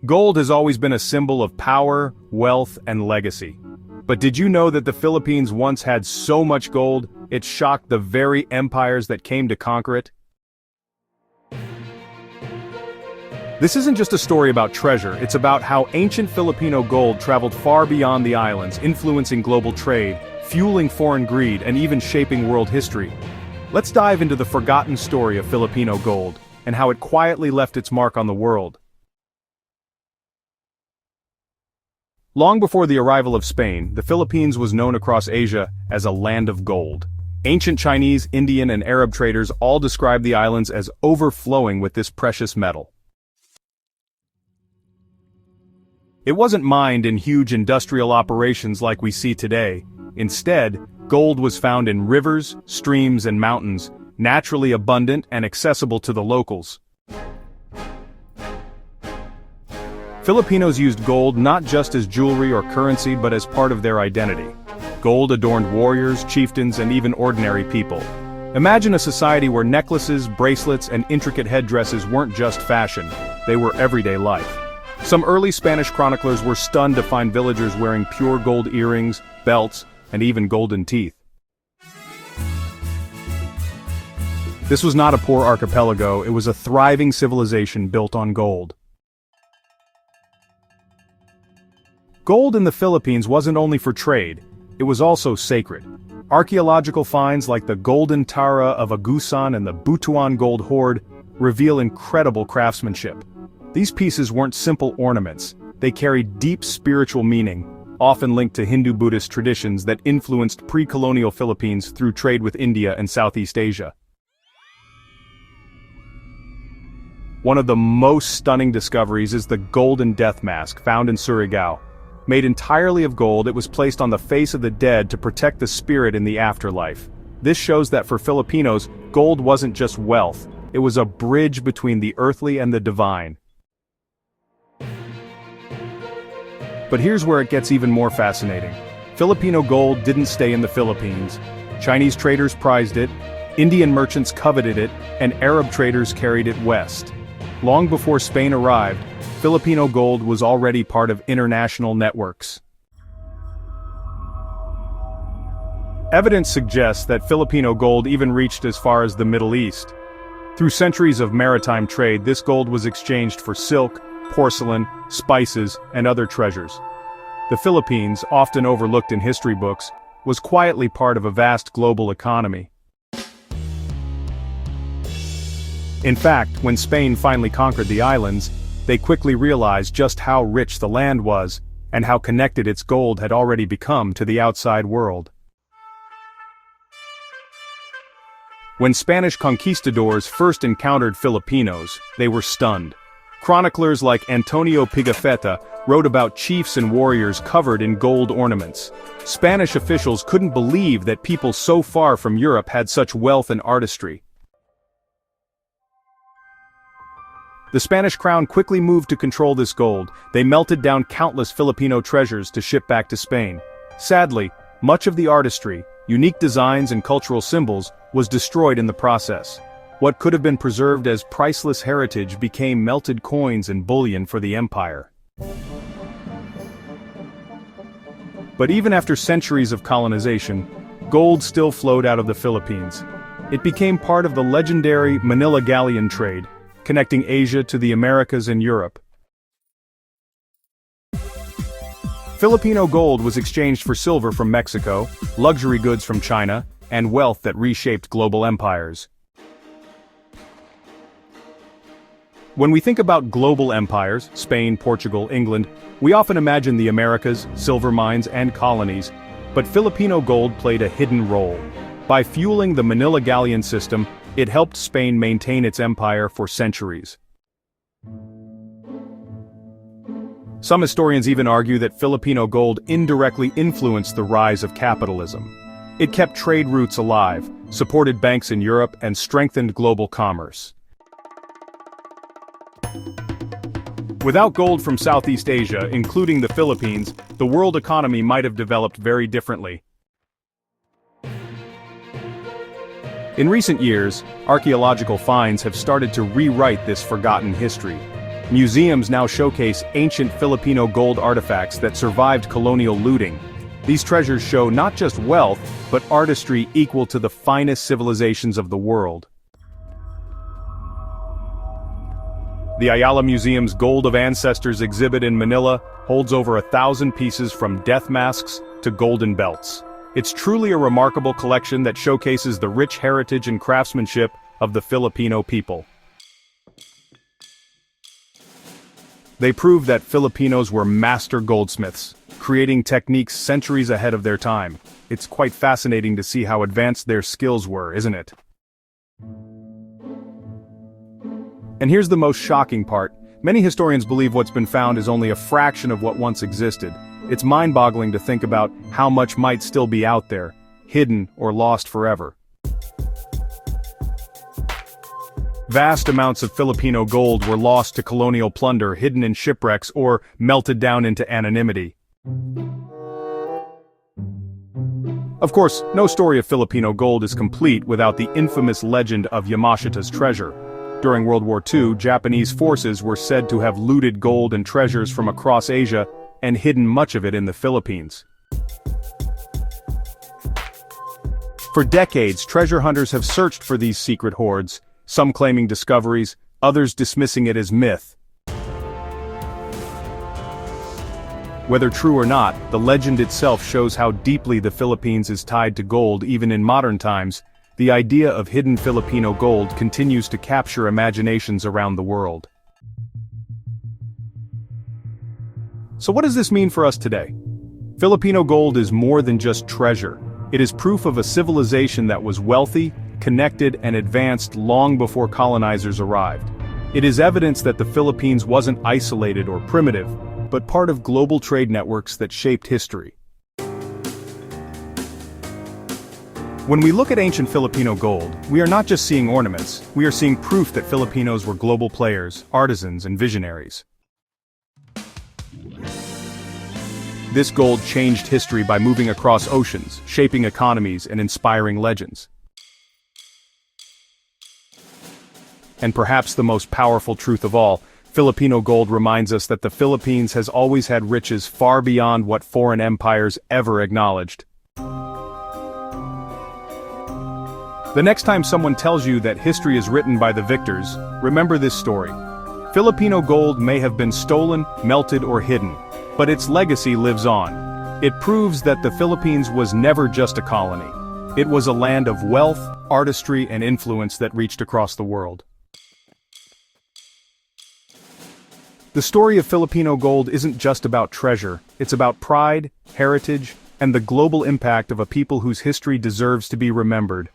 Gold has always been a symbol of power, wealth, and legacy. But did you know that the Philippines once had so much gold, it shocked the very empires that came to conquer it? This isn't just a story about treasure, it's about how ancient Filipino gold traveled far beyond the islands, influencing global trade, fueling foreign greed, and even shaping world history. Let's dive into the forgotten story of Filipino gold, and how it quietly left its mark on the world. Long before the arrival of Spain, the Philippines was known across Asia as a land of gold. Ancient Chinese, Indian, and Arab traders all described the islands as overflowing with this precious metal. It wasn't mined in huge industrial operations like we see today. Instead, gold was found in rivers, streams, and mountains, naturally abundant and accessible to the locals. Filipinos used gold not just as jewelry or currency but as part of their identity. Gold adorned warriors, chieftains, and even ordinary people. Imagine a society where necklaces, bracelets, and intricate headdresses weren't just fashion, they were everyday life. Some early Spanish chroniclers were stunned to find villagers wearing pure gold earrings, belts, and even golden teeth. This was not a poor archipelago, it was a thriving civilization built on gold. Gold in the Philippines wasn't only for trade, it was also sacred. Archaeological finds like the Golden Tara of Agusan and the Butuan Gold Hoard reveal incredible craftsmanship. These pieces weren't simple ornaments, they carried deep spiritual meaning, often linked to Hindu-Buddhist traditions that influenced pre-colonial Philippines through trade with India and Southeast Asia. One of the most stunning discoveries is the Golden Death Mask found in Surigao. Made entirely of gold, it was placed on the face of the dead to protect the spirit in the afterlife. This shows that for Filipinos, gold wasn't just wealth, it was a bridge between the earthly and the divine. But here's where it gets even more fascinating. Filipino gold didn't stay in the Philippines. Chinese traders prized it, Indian merchants coveted it, and Arab traders carried it west. Long before Spain arrived, Filipino gold was already part of international networks. Evidence suggests that Filipino gold even reached as far as the Middle East. Through centuries of maritime trade, this gold was exchanged for silk, porcelain, spices, and other treasures. The Philippines, often overlooked in history books, was quietly part of a vast global economy. In fact, when Spain finally conquered the islands, they quickly realized just how rich the land was, and how connected its gold had already become to the outside world. When Spanish conquistadors first encountered Filipinos, they were stunned. Chroniclers like Antonio Pigafetta wrote about chiefs and warriors covered in gold ornaments. Spanish officials couldn't believe that people so far from Europe had such wealth and artistry. The Spanish crown quickly moved to control this gold. They melted down countless Filipino treasures to ship back to Spain. Sadly, much of the artistry, unique designs and cultural symbols, was destroyed in the process. What could have been preserved as priceless heritage became melted coins and bullion for the empire. But even after centuries of colonization, gold still flowed out of the Philippines. It became part of the legendary Manila Galleon trade, connecting Asia to the Americas and Europe. Filipino gold was exchanged for silver from Mexico, luxury goods from China, and wealth that reshaped global empires. When we think about global empires, Spain, Portugal, England, we often imagine the Americas, silver mines, and colonies, but Filipino gold played a hidden role. By fueling the Manila Galleon system, it helped Spain maintain its empire for centuries. Some historians even argue that Filipino gold indirectly influenced the rise of capitalism. It kept trade routes alive, supported banks in Europe, and strengthened global commerce. Without gold from Southeast Asia, including the Philippines, the world economy might have developed very differently. In recent years, archaeological finds have started to rewrite this forgotten history. Museums now showcase ancient Filipino gold artifacts that survived colonial looting. These treasures show not just wealth, but artistry equal to the finest civilizations of the world. The Ayala Museum's Gold of Ancestors exhibit in Manila holds over 1,000 pieces from death masks to golden belts. It's truly a remarkable collection that showcases the rich heritage and craftsmanship of the Filipino people. They prove that Filipinos were master goldsmiths, creating techniques centuries ahead of their time. It's quite fascinating to see how advanced their skills were, isn't it? And here's the most shocking part. Many historians believe what's been found is only a fraction of what once existed. It's mind-boggling to think about how much might still be out there, hidden or lost forever. Vast amounts of Filipino gold were lost to colonial plunder, hidden in shipwrecks, or melted down into anonymity. Of course, no story of Filipino gold is complete without the infamous legend of Yamashita's treasure. During World War II, Japanese forces were said to have looted gold and treasures from across Asia and hidden much of it in the Philippines. For decades, treasure hunters have searched for these secret hoards, some claiming discoveries, others dismissing it as myth. Whether true or not, the legend itself shows how deeply the Philippines is tied to gold even in modern times. The idea of hidden Filipino gold continues to capture imaginations around the world. So what does this mean for us today? Filipino gold is more than just treasure. It is proof of a civilization that was wealthy, connected, and advanced long before colonizers arrived. It is evidence that the Philippines wasn't isolated or primitive, but part of global trade networks that shaped history. When we look at ancient Filipino gold, we are not just seeing ornaments, we are seeing proof that Filipinos were global players, artisans, and visionaries. This gold changed history by moving across oceans, shaping economies, and inspiring legends. And perhaps the most powerful truth of all, Filipino gold reminds us that the Philippines has always had riches far beyond what foreign empires ever acknowledged. The next time someone tells you that history is written by the victors, remember this story. Filipino gold may have been stolen, melted, or hidden, but its legacy lives on. It proves that the Philippines was never just a colony. It was a land of wealth, artistry, and influence that reached across the world. The story of Filipino gold isn't just about treasure, it's about pride, heritage, and the global impact of a people whose history deserves to be remembered.